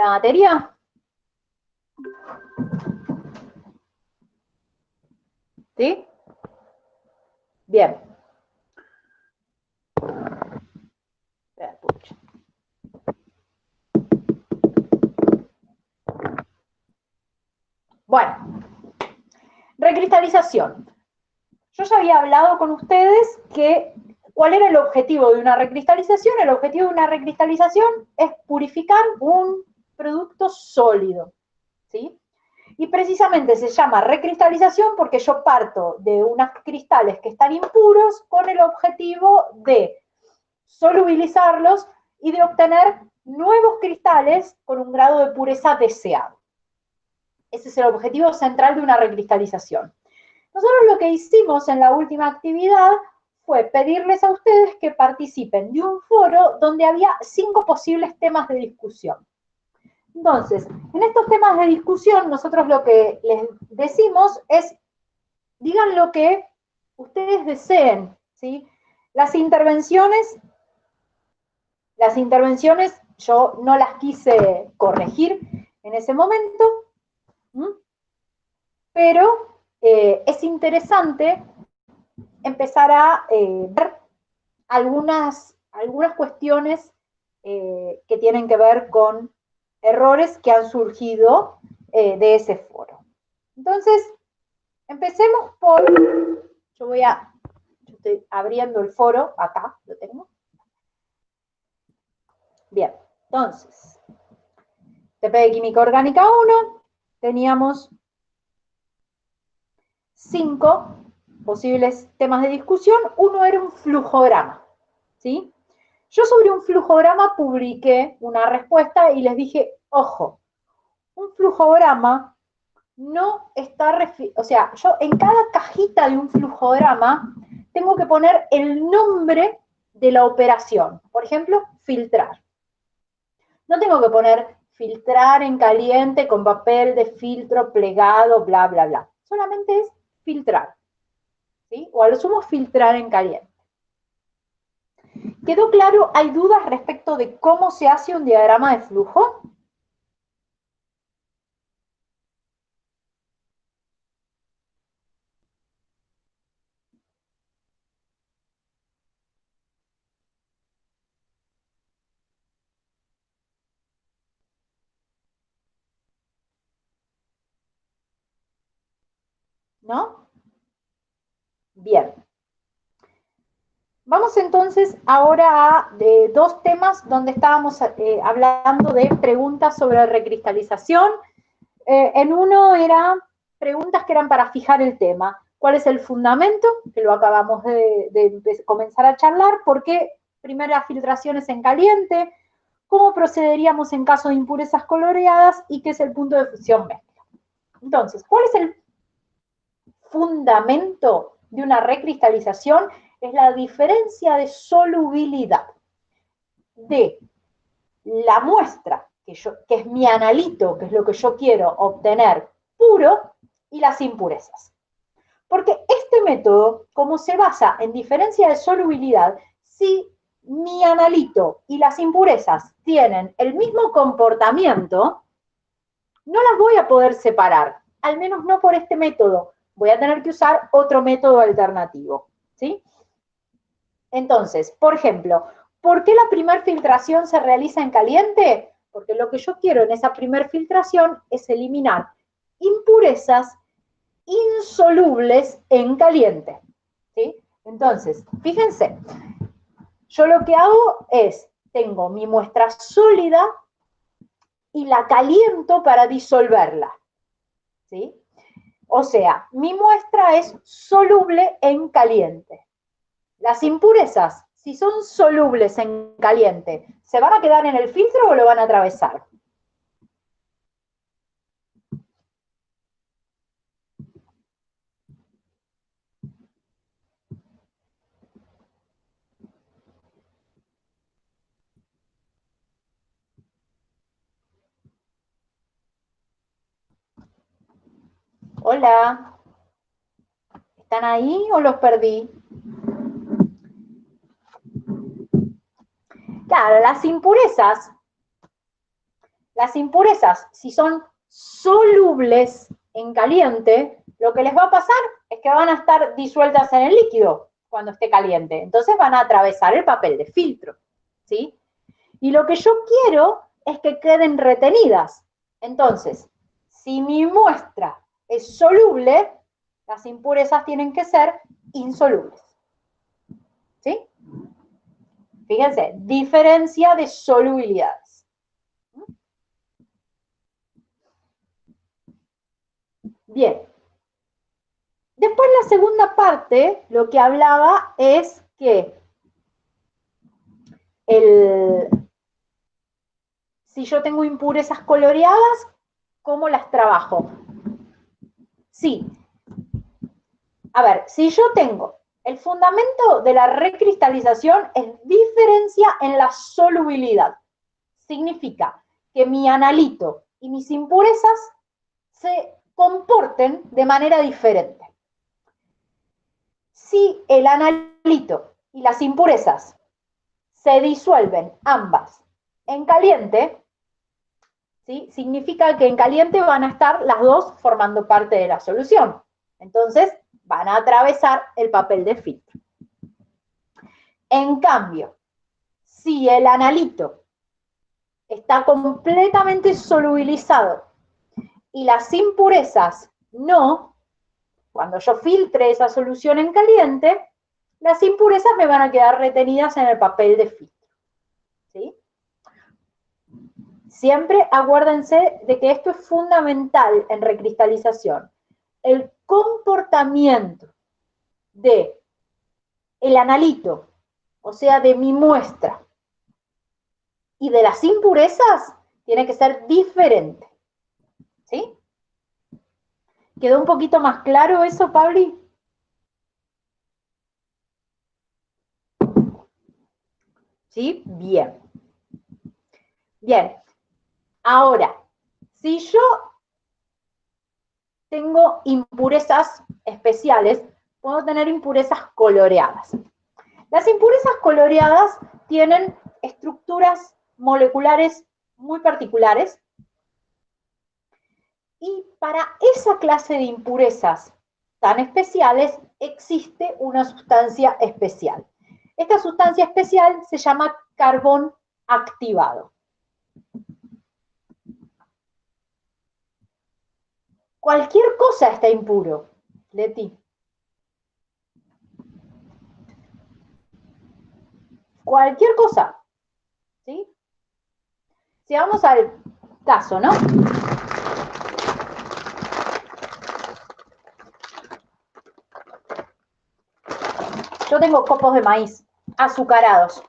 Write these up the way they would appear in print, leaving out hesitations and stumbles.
la materia? ¿Sí? Bien. Bueno, recristalización. Yo ya había hablado con ustedes que ¿cuál era el objetivo de una recristalización? El objetivo de una recristalización es purificar un producto sólido, ¿sí? Y precisamente se llama recristalización porque yo parto de unos cristales que están impuros con el objetivo de solubilizarlos y de obtener nuevos cristales con un grado de pureza deseado. Ese es el objetivo central de una recristalización. Nosotros lo que hicimos en la última actividad fue pedirles a ustedes que participen de un foro donde había 5 posibles temas de discusión. Entonces, en estos temas de discusión, nosotros lo que les decimos es, digan lo que ustedes deseen, ¿sí? Las intervenciones yo no las quise corregir en ese momento, pero es interesante empezar a ver algunas cuestiones que tienen que ver con errores que han surgido de ese foro. Entonces, empecemos por, yo estoy abriendo el foro, acá lo tengo. Bien, entonces, TP de Química Orgánica 1, teníamos 5 posibles temas de discusión. Uno era un flujograma, ¿sí? Yo sobre un flujograma publiqué una respuesta y les dije, ojo, un flujograma no está, o sea, yo en cada cajita de un flujograma tengo que poner el nombre de la operación. Por ejemplo, filtrar. No tengo que poner filtrar en caliente con papel de filtro plegado, bla, bla, bla. Solamente es filtrar, ¿sí? O a lo sumo filtrar en caliente. ¿Quedó claro? ¿Hay dudas respecto de cómo se hace un diagrama de flujo? ¿No? Bien. Vamos entonces ahora a dos temas donde estábamos hablando de preguntas sobre recristalización. En uno era preguntas que eran para fijar el tema. ¿Cuál es el fundamento? Que lo acabamos de comenzar a charlar. ¿Por qué primeras filtraciones en caliente? ¿Cómo procederíamos en caso de impurezas coloreadas? ¿Y qué es el punto de fusión mezcla? Entonces, ¿cuál es el fundamento de una recristalización? Es la diferencia de solubilidad de la muestra, que es mi analito, que es lo que yo quiero obtener puro, y las impurezas. Porque este método, como se basa en diferencia de solubilidad, si mi analito y las impurezas tienen el mismo comportamiento, no las voy a poder separar, al menos no por este método. Voy a tener que usar otro método alternativo, ¿sí? Entonces, por ejemplo, ¿por qué la primera filtración se realiza en caliente? Porque lo que yo quiero en esa primera filtración es eliminar impurezas insolubles en caliente, ¿sí? Entonces, fíjense, yo lo que hago es, tengo mi muestra sólida y la caliento para disolverla, ¿sí? O sea, mi muestra es soluble en caliente. Las impurezas, si son solubles en caliente, ¿se van a quedar en el filtro o lo van a atravesar? Hola, ¿están ahí o los perdí? Claro, las impurezas Las impurezas, si son solubles en caliente, lo que les va a pasar es que van a estar disueltas en el líquido cuando esté caliente. Entonces van a atravesar el papel de filtro, ¿sí? Y lo que yo quiero es que queden retenidas. Entonces, si mi muestra es soluble, las impurezas tienen que ser insolubles, ¿sí? Fíjense, diferencia de solubilidades. Bien. Después la segunda parte, lo que hablaba es que si yo tengo impurezas coloreadas, ¿cómo las trabajo? Sí. A ver, si yo tengo el fundamento de la recristalización es diferencia en la solubilidad. Significa que mi analito y mis impurezas se comporten de manera diferente. Si el analito y las impurezas se disuelven ambas en caliente, ¿sí? Significa que en caliente van a estar las dos formando parte de la solución. Entonces, van a atravesar el papel de filtro. En cambio, si el analito está completamente solubilizado y las impurezas no, cuando yo filtre esa solución en caliente, las impurezas me van a quedar retenidas en el papel de filtro, ¿sí? Siempre acuérdense de que esto es fundamental en recristalización. El comportamiento de el analito, o sea, de mi muestra, y de las impurezas, tiene que ser diferente, ¿sí? ¿Quedó un poquito más claro eso, Pabli? ¿Sí? Bien. Bien. Ahora, si yo tengo impurezas especiales, puedo tener impurezas coloreadas. Las impurezas coloreadas tienen estructuras moleculares muy particulares y para esa clase de impurezas tan especiales existe una sustancia especial. Esta sustancia especial se llama carbón activado. Cualquier cosa está impuro, Leti. Cualquier cosa, ¿sí? Si vamos al caso, ¿no? Yo tengo copos de maíz azucarados.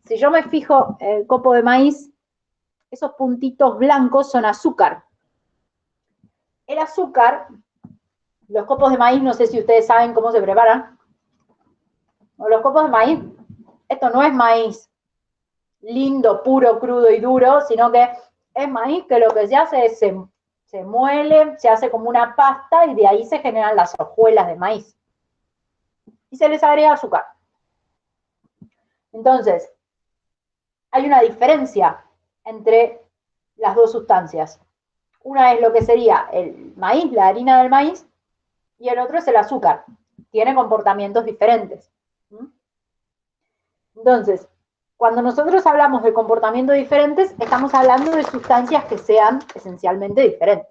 Si yo me fijo el copo de maíz, esos puntitos blancos son azúcar. El azúcar, los copos de maíz, no sé si ustedes saben cómo se preparan. Los copos de maíz, esto no es maíz lindo, puro, crudo y duro, sino que es maíz que lo que se hace es se muele, se hace como una pasta y de ahí se generan las hojuelas de maíz. Y se les agrega azúcar. Entonces, hay una diferencia entre las dos sustancias. Una es lo que sería el maíz, la harina del maíz, y el otro es el azúcar. Tiene comportamientos diferentes. Entonces, cuando nosotros hablamos de comportamientos diferentes, estamos hablando de sustancias que sean esencialmente diferentes.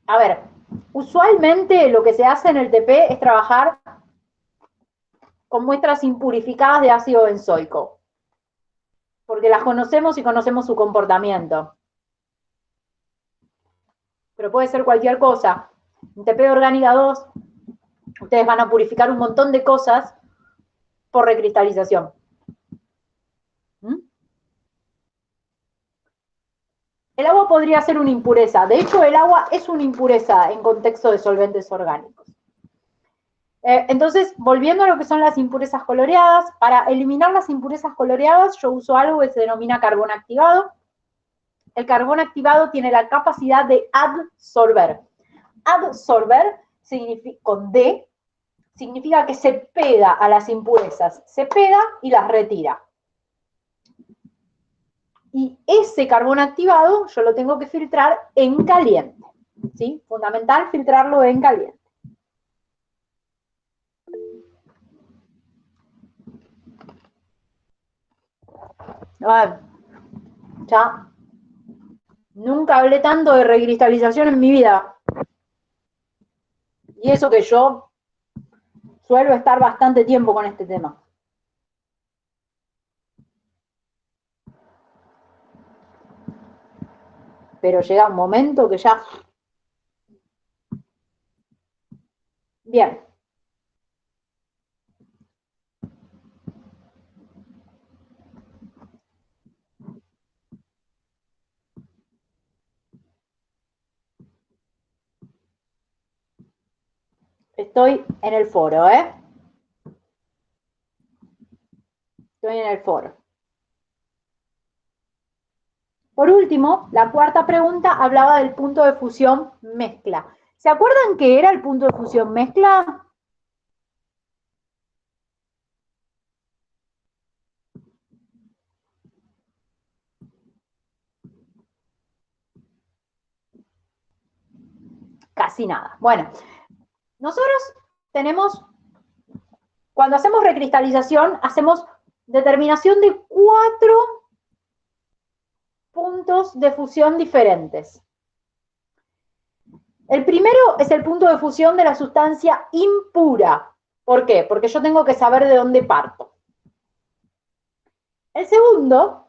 A ver, usualmente lo que se hace en el TP es trabajar con muestras impurificadas de ácido benzoico, porque las conocemos y conocemos su comportamiento. Pero puede ser cualquier cosa. En TP orgánica 2, ustedes van a purificar un montón de cosas por recristalización. El agua podría ser una impureza. De hecho, el agua es una impureza en contexto de solventes orgánicos. Entonces, volviendo a lo que son las impurezas coloreadas, para eliminar las impurezas coloreadas, yo uso algo que se denomina carbón activado. El carbón activado tiene la capacidad de adsorber. Adsorber significa con D, significa que se pega a las impurezas, se pega y las retira. Y ese carbón activado yo lo tengo que filtrar en caliente, ¿sí? Fundamental filtrarlo en caliente. Ah, ya nunca hablé tanto de recristalización en mi vida. Y eso que yo suelo estar bastante tiempo con este tema. Pero llega un momento que ya... Bien. Estoy en el foro, ¿eh? Estoy en el foro. Por último, la cuarta pregunta hablaba del punto de fusión mezcla. ¿Se acuerdan qué era el punto de fusión mezcla? Casi nada. Bueno, nosotros tenemos, cuando hacemos recristalización, hacemos determinación de 4 puntos de fusión diferentes. El primero es el punto de fusión de la sustancia impura. ¿Por qué? Porque yo tengo que saber de dónde parto. El segundo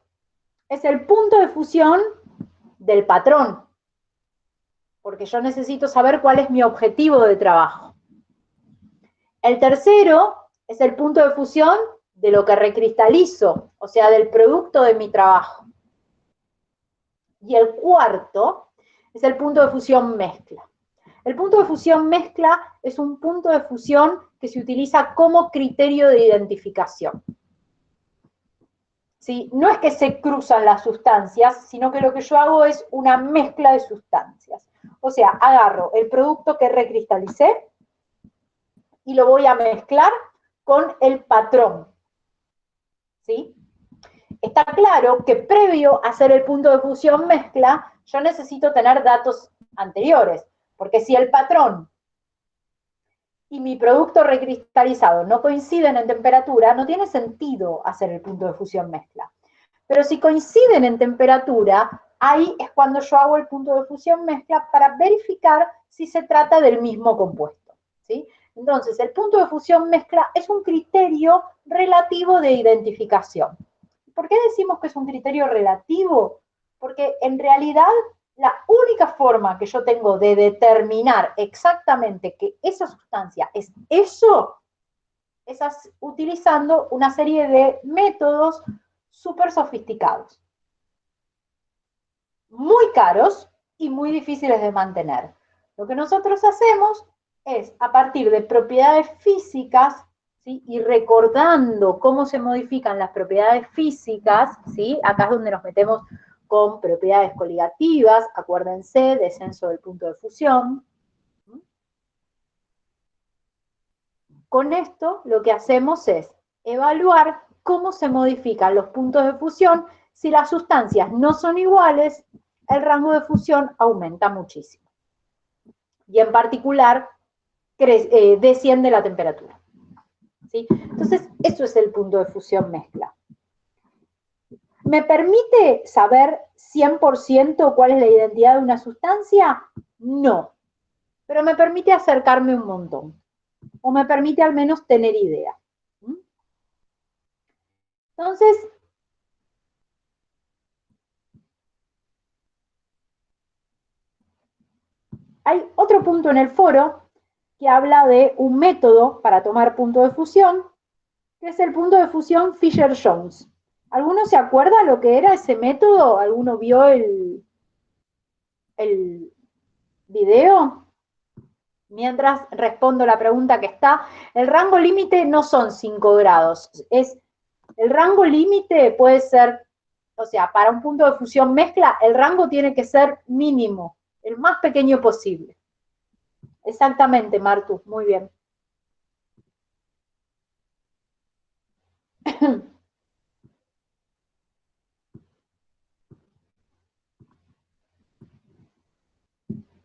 es el punto de fusión del patrón, porque yo necesito saber cuál es mi objetivo de trabajo. El tercero es el punto de fusión de lo que recristalizo, o sea, del producto de mi trabajo. Y el cuarto es el punto de fusión mezcla. El punto de fusión mezcla es un punto de fusión que se utiliza como criterio de identificación. ¿Sí? No es que se cruzan las sustancias, sino que lo que yo hago es una mezcla de sustancias. O sea, agarro el producto que recristalicé y lo voy a mezclar con el patrón. ¿Sí? Está claro que previo a hacer el punto de fusión mezcla, yo necesito tener datos anteriores, porque si el patrón y mi producto recristalizado no coinciden en temperatura, no tiene sentido hacer el punto de fusión mezcla. Pero si coinciden en temperatura, ahí es cuando yo hago el punto de fusión mezcla para verificar si se trata del mismo compuesto, ¿sí? Entonces, el punto de fusión mezcla es un criterio relativo de identificación. ¿Por qué decimos que es un criterio relativo? Porque en realidad la única forma que yo tengo de determinar exactamente que esa sustancia es eso, es utilizando una serie de métodos súper sofisticados, muy caros y muy difíciles de mantener. Lo que nosotros hacemos es, a partir de propiedades físicas, ¿sí? Y recordando cómo se modifican las propiedades físicas, ¿sí? Acá es donde nos metemos con propiedades coligativas, acuérdense, descenso del punto de fusión. Con esto lo que hacemos es evaluar cómo se modifican los puntos de fusión. Si las sustancias no son iguales, el rango de fusión aumenta muchísimo. Y en particular, desciende la temperatura. ¿Sí? Entonces, eso es el punto de fusión mezcla. ¿Me permite saber 100% cuál es la identidad de una sustancia? No. Pero me permite acercarme un montón. O me permite al menos tener idea. Entonces, hay otro punto en el foro que habla de un método para tomar punto de fusión, que es el punto de fusión Fisher-Jones. ¿Alguno se acuerda lo que era ese método? ¿Alguno vio el video? Mientras respondo la pregunta que está, el rango límite no son 5 grados, el rango límite puede ser, o sea, para un punto de fusión mezcla, el rango tiene que ser mínimo, el más pequeño posible. Exactamente, Martu, muy bien.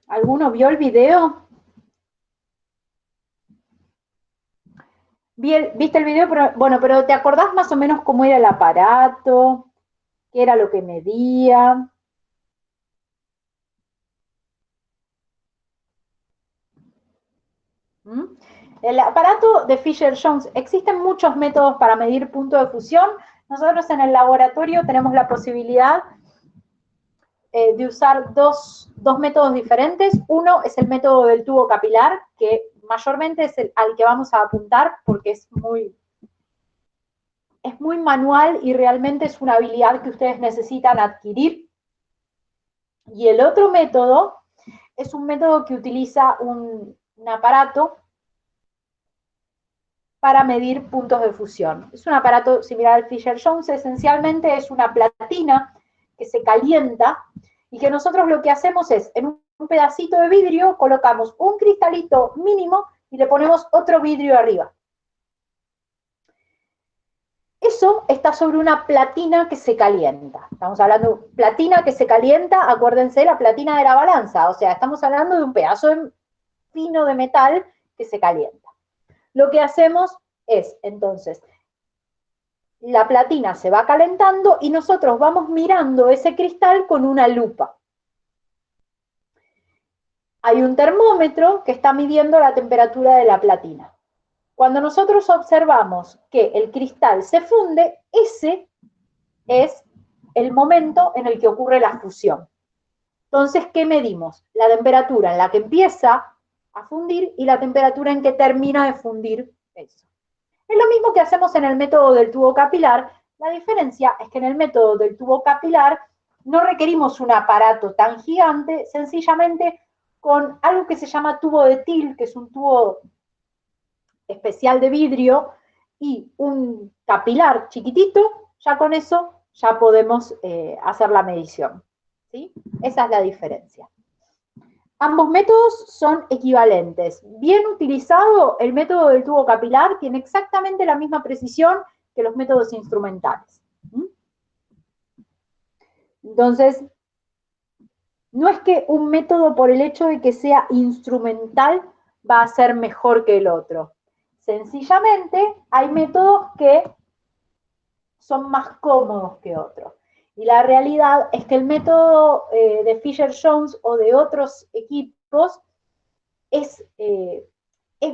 ¿Alguno vio el video? ¿Viste el video? Pero, bueno, pero ¿te acordás más o menos cómo era el aparato? ¿Qué era lo que medía? ¿Mm? El aparato de Fisher-Jones, existen muchos métodos para medir punto de fusión. Nosotros en el laboratorio tenemos la posibilidad de usar dos métodos diferentes. Uno es el método del tubo capilar, que mayormente es al que vamos a apuntar porque es muy manual y realmente es una habilidad que ustedes necesitan adquirir. Y el otro método es un método que utiliza un aparato para medir puntos de fusión. Es un aparato similar al Fisher-Jones, esencialmente es una platina que se calienta y que nosotros lo que hacemos es, en un pedacito de vidrio, colocamos un cristalito mínimo y le ponemos otro vidrio arriba. Eso está sobre una platina que se calienta. Estamos hablando de platina que se calienta, acuérdense, la platina de la balanza, o sea, estamos hablando de un pedazo fino de metal que se calienta. Lo que hacemos es, entonces, la platina se va calentando y nosotros vamos mirando ese cristal con una lupa. Hay un termómetro que está midiendo la temperatura de la platina. Cuando nosotros observamos que el cristal se funde, ese es el momento en el que ocurre la fusión. Entonces, ¿qué medimos? La temperatura en la que empieza a fundir y la temperatura en que termina de fundir eso. Es lo mismo que hacemos en el método del tubo capilar. La diferencia es que en el método del tubo capilar no requerimos un aparato tan gigante, sencillamente con algo que se llama tubo de Till, que es un tubo especial de vidrio, y un capilar chiquitito, ya con eso ya podemos hacer la medición. ¿Sí? Esa es la diferencia. Ambos métodos son equivalentes. Bien utilizado, el método del tubo capilar tiene exactamente la misma precisión que los métodos instrumentales. Entonces, no es que un método por el hecho de que sea instrumental va a ser mejor que el otro. Sencillamente, hay métodos que son más cómodos que otros. Y la realidad es que el método de Fisher-Jones o de otros equipos es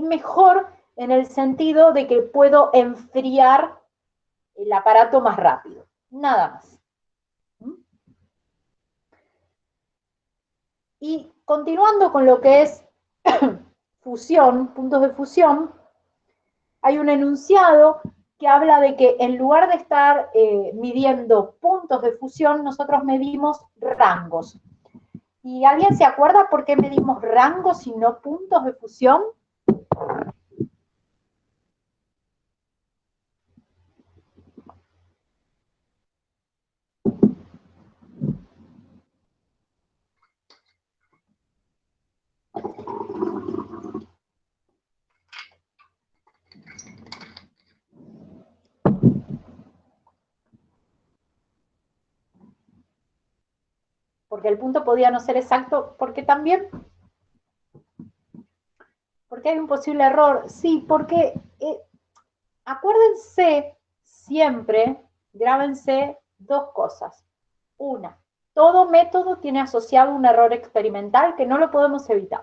mejor en el sentido de que puedo enfriar el aparato más rápido. Nada más. Y continuando con lo que es fusión, puntos de fusión, hay un enunciado que habla de que en lugar de estar midiendo puntos de fusión, nosotros medimos rangos. ¿Y alguien se acuerda por qué medimos rangos y no puntos de fusión? Porque el punto podía no ser exacto, porque también, porque hay un posible error. Sí, porque acuérdense siempre, grábense dos cosas. Una, todo método tiene asociado un error experimental que no lo podemos evitar,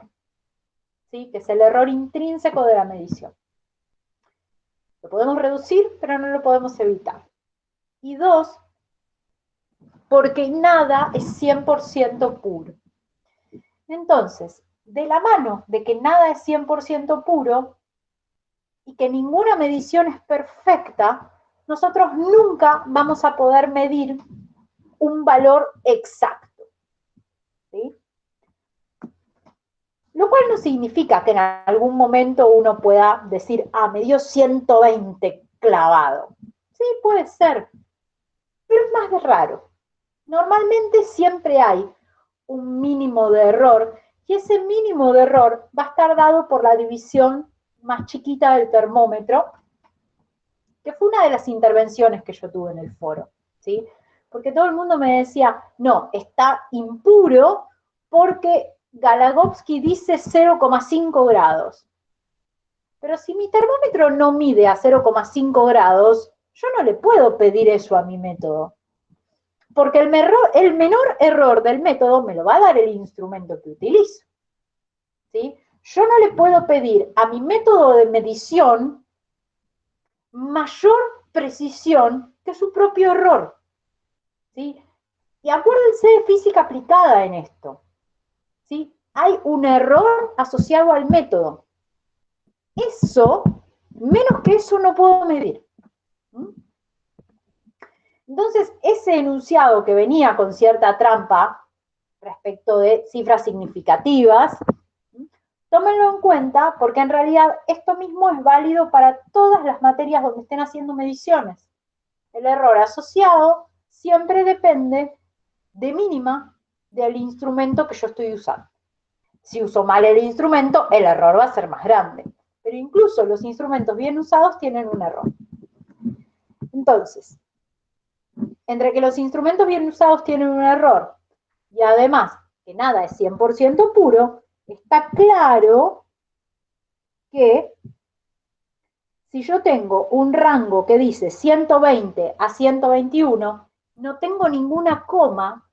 ¿sí? Que es el error intrínseco de la medición. Lo podemos reducir, pero no lo podemos evitar. Y dos, porque nada es 100% puro. Entonces, de la mano de que nada es 100% puro y que ninguna medición es perfecta, nosotros nunca vamos a poder medir un valor exacto. ¿Sí? Lo cual no significa que en algún momento uno pueda decir, me dio 120 clavado. Sí, puede ser, pero es más de raro. Normalmente siempre hay un mínimo de error y ese mínimo de error va a estar dado por la división más chiquita del termómetro que fue una de las intervenciones que yo tuve en el foro, ¿sí? Porque todo el mundo me decía, no, está impuro porque Galagovsky dice 0,5 grados. Pero si mi termómetro no mide a 0,5 grados, yo no le puedo pedir eso a mi método. Porque el menor error del método me lo va a dar el instrumento que utilizo. ¿Sí? Yo no le puedo pedir a mi método de medición mayor precisión que su propio error. ¿Sí? Y acuérdense de física aplicada en esto. ¿Sí? Hay un error asociado al método. Eso, menos que eso no puedo medir. Entonces, ese enunciado que venía con cierta trampa respecto de cifras significativas, tómenlo en cuenta porque en realidad esto mismo es válido para todas las materias donde estén haciendo mediciones. El error asociado siempre depende de mínima del instrumento que yo estoy usando. Si uso mal el instrumento, el error va a ser más grande. Pero incluso los instrumentos bien usados tienen un error. Entonces, entre que los instrumentos bien usados tienen un error y además que nada es 100% puro, está claro que si yo tengo un rango que dice 120 a 121, no tengo ninguna coma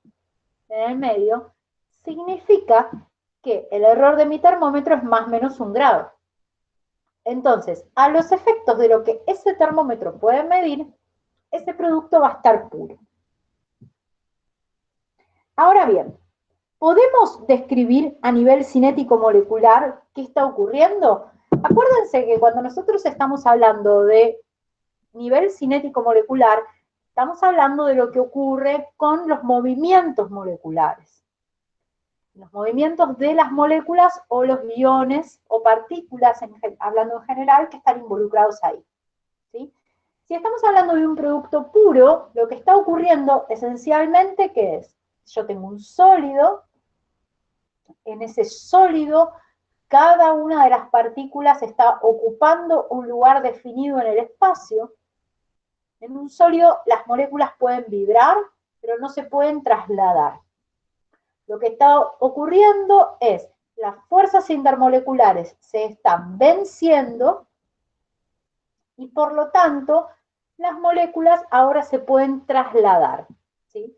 en el medio, significa que el error de mi termómetro es más o menos 1 grado. Entonces, a los efectos de lo que ese termómetro puede medir, ese producto va a estar puro. Ahora bien, ¿podemos describir a nivel cinético molecular qué está ocurriendo? Acuérdense que cuando nosotros estamos hablando de nivel cinético molecular, estamos hablando de lo que ocurre con los movimientos moleculares. Los movimientos de las moléculas o los iones o partículas, hablando en general, que están involucrados ahí. ¿Sí? Si estamos hablando de un producto puro, lo que está ocurriendo esencialmente, ¿qué es? Yo tengo un sólido, en ese sólido cada una de las partículas está ocupando un lugar definido en el espacio. En un sólido las moléculas pueden vibrar, pero no se pueden trasladar. Lo que está ocurriendo es las fuerzas intermoleculares se están venciendo y por lo tanto las moléculas ahora se pueden trasladar. ¿Sí?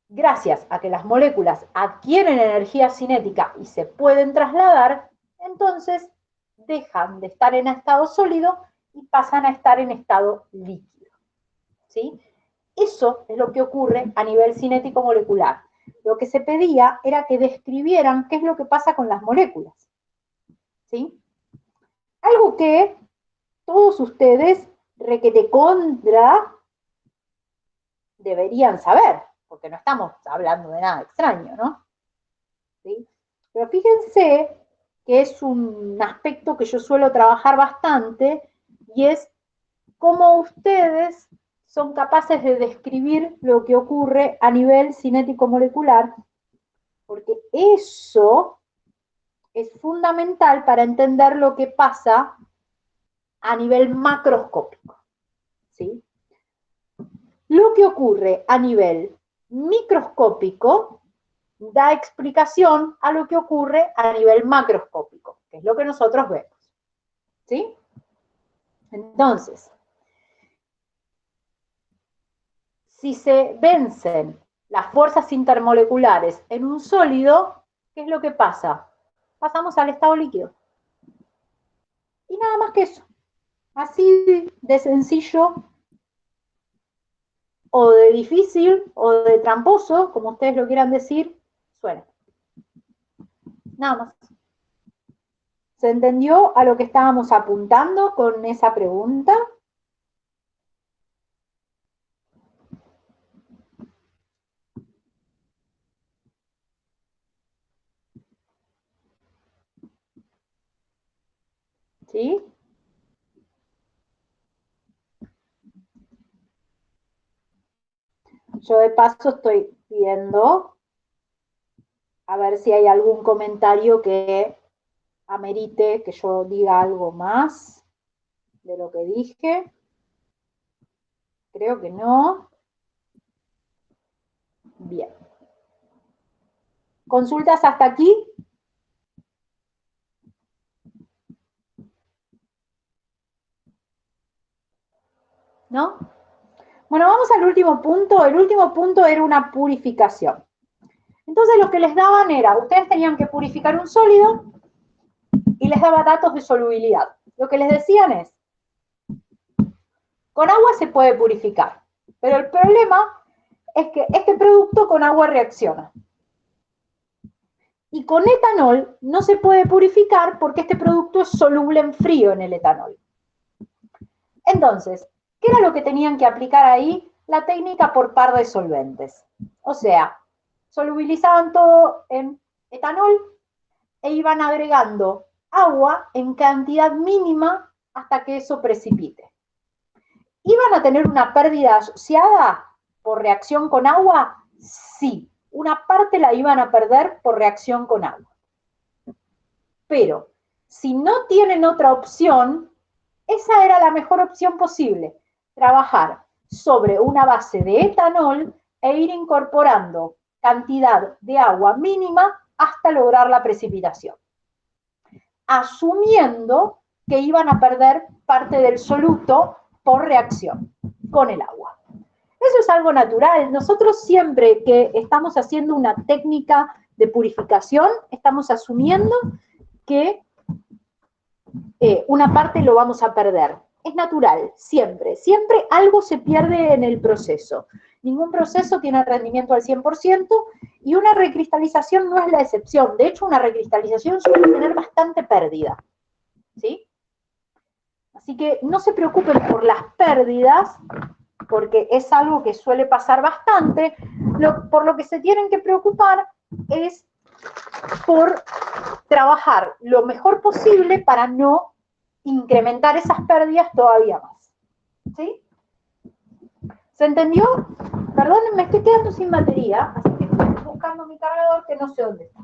Gracias a que las moléculas adquieren energía cinética y se pueden trasladar, entonces dejan de estar en estado sólido y pasan a estar en estado líquido. ¿Sí? Eso es lo que ocurre a nivel cinético molecular. Lo que se pedía era que describieran qué es lo que pasa con las moléculas. ¿Sí? Algo que todos ustedes requete contra deberían saber, porque no estamos hablando de nada extraño, ¿no? ¿Sí? Pero fíjense que es un aspecto que yo suelo trabajar bastante y es cómo ustedes son capaces de describir lo que ocurre a nivel cinético molecular, porque eso es fundamental para entender lo que pasa a nivel macroscópico. ¿Sí? Lo que ocurre a nivel microscópico da explicación a lo que ocurre a nivel macroscópico, que es lo que nosotros vemos. ¿Sí? Entonces, si se vencen las fuerzas intermoleculares en un sólido, ¿qué es lo que pasa? Pasamos al estado líquido. Y nada más que eso. Así de sencillo, o de difícil, o de tramposo, como ustedes lo quieran decir, suena. Nada más. ¿Se entendió a lo que estábamos apuntando con esa pregunta? ¿Sí? Yo de paso estoy viendo a ver si hay algún comentario que amerite que yo diga algo más de de lo que dije. Creo que no. Bien. ¿Consultas hasta aquí? ¿No? Bueno, vamos al último punto. El último punto era una purificación. Entonces lo que les daban era, ustedes tenían que purificar un sólido y les daba datos de solubilidad. Lo que les decían es, con agua se puede purificar, pero el problema es que este producto con agua reacciona. Y con etanol no se puede purificar porque este producto es soluble en frío en el etanol. Entonces, ¿qué era lo que tenían que aplicar ahí? La técnica por par de solventes. O sea, solubilizaban todo en etanol e iban agregando agua en cantidad mínima hasta que eso precipite. ¿Iban a tener una pérdida asociada por reacción con agua? Sí, una parte la iban a perder por reacción con agua. Pero si no tienen otra opción, esa era la mejor opción posible, trabajar sobre una base de etanol e ir incorporando cantidad de agua mínima hasta lograr la precipitación, asumiendo que iban a perder parte del soluto por reacción con el agua. Eso es algo natural. Nosotros siempre que estamos haciendo una técnica de purificación, estamos asumiendo que una parte lo vamos a perder. Es natural, siempre. Siempre algo se pierde en el proceso. Ningún proceso tiene rendimiento al 100% y una recristalización no es la excepción. De hecho, una recristalización suele tener bastante pérdida. ¿Sí? Así que no se preocupen por las pérdidas, porque es algo que suele pasar bastante. Por lo que se tienen que preocupar es por trabajar lo mejor posible para no incrementar esas pérdidas todavía más. ¿Sí? ¿Se entendió? Perdón, me estoy quedando sin batería, así que estoy buscando mi cargador que no sé dónde está.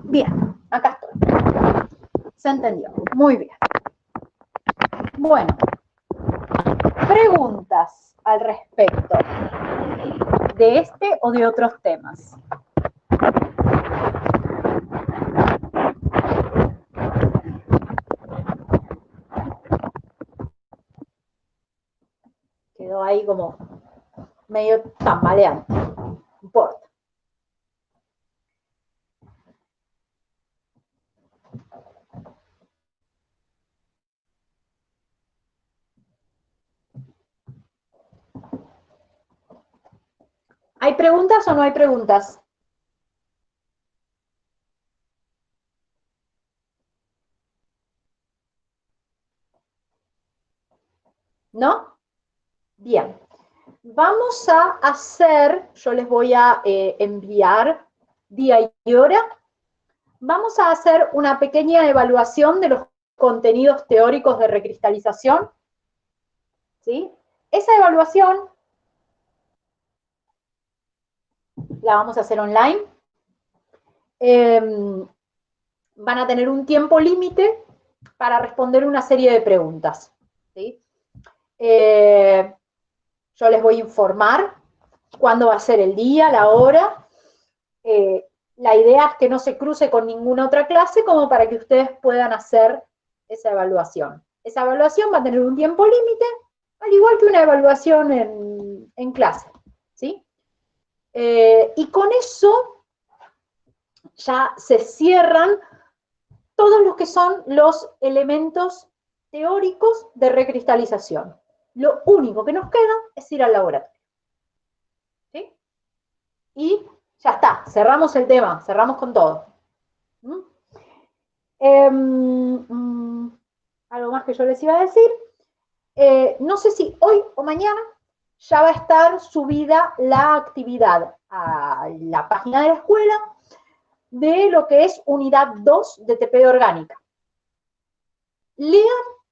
Bien, acá estoy. ¿Se entendió? Muy bien. Bueno, preguntas al respecto de este o de otros temas. Quedó ahí como medio tambaleante. No importa. ¿Hay preguntas o no hay preguntas? ¿No? Bien. Vamos a hacer, yo les voy a enviar día y hora. Vamos a hacer una pequeña evaluación de los contenidos teóricos de recristalización. ¿Sí? Esa evaluación la vamos a hacer online. Van a tener un tiempo límite para responder una serie de preguntas. ¿Sí? Yo les voy a informar cuándo va a ser el día, la hora. La idea es que no se cruce con ninguna otra clase como para que ustedes puedan hacer esa evaluación. Esa evaluación va a tener un tiempo límite, al igual que una evaluación en clase. ¿Sí? Y con eso ya se cierran todos los que son los elementos teóricos de recristalización. Lo único que nos queda es ir al laboratorio. ¿Sí? Y ya está, cerramos el tema, cerramos con todo. Algo más que yo les iba a decir. No sé si hoy o mañana ya va a estar subida la actividad a la página de la escuela de lo que es unidad 2 de TP orgánica. Lean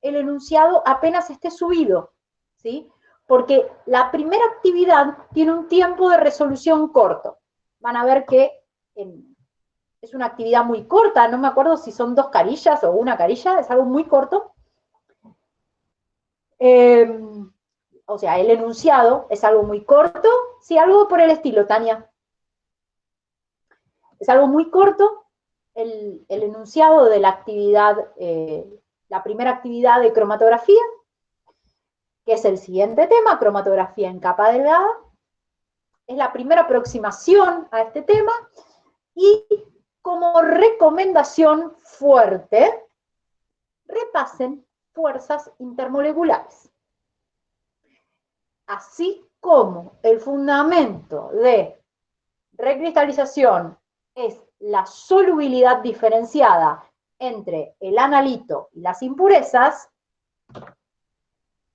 el enunciado apenas esté subido, ¿sí? Porque la primera actividad tiene un tiempo de resolución corto. Van a ver que es una actividad muy corta, no me acuerdo si son 2 carillas o 1 carilla, es algo muy corto. O sea, el enunciado es algo muy corto, sí, algo por el estilo, Tania. Es algo muy corto el enunciado de la actividad, la primera actividad de cromatografía, que es el siguiente tema, cromatografía en capa delgada. Es la primera aproximación a este tema y como recomendación fuerte, repasen fuerzas intermoleculares. Así como el fundamento de recristalización es la solubilidad diferenciada entre el analito y las impurezas,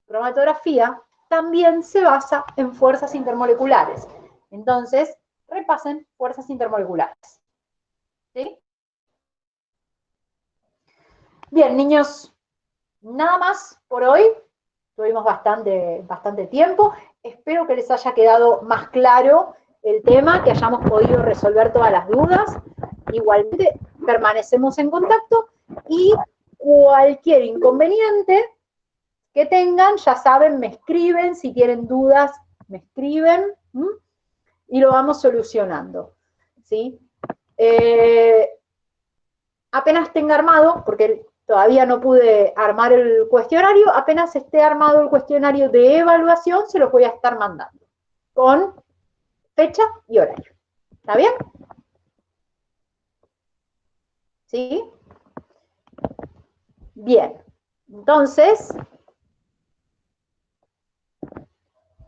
cromatografía también se basa en fuerzas intermoleculares. Entonces, repasen fuerzas intermoleculares. ¿Sí? Bien, niños, nada más por hoy. Tuvimos bastante tiempo. Espero que les haya quedado más claro el tema, que hayamos podido resolver todas las dudas. Igualmente, permanecemos en contacto y cualquier inconveniente que tengan, ya saben, me escriben, si tienen dudas, me escriben, y lo vamos solucionando, ¿sí? Apenas tenga armado, porque todavía no pude armar el cuestionario, apenas esté armado el cuestionario de evaluación, se los voy a estar mandando, con fecha y horario. ¿Está bien? ¿Sí? Bien. Entonces,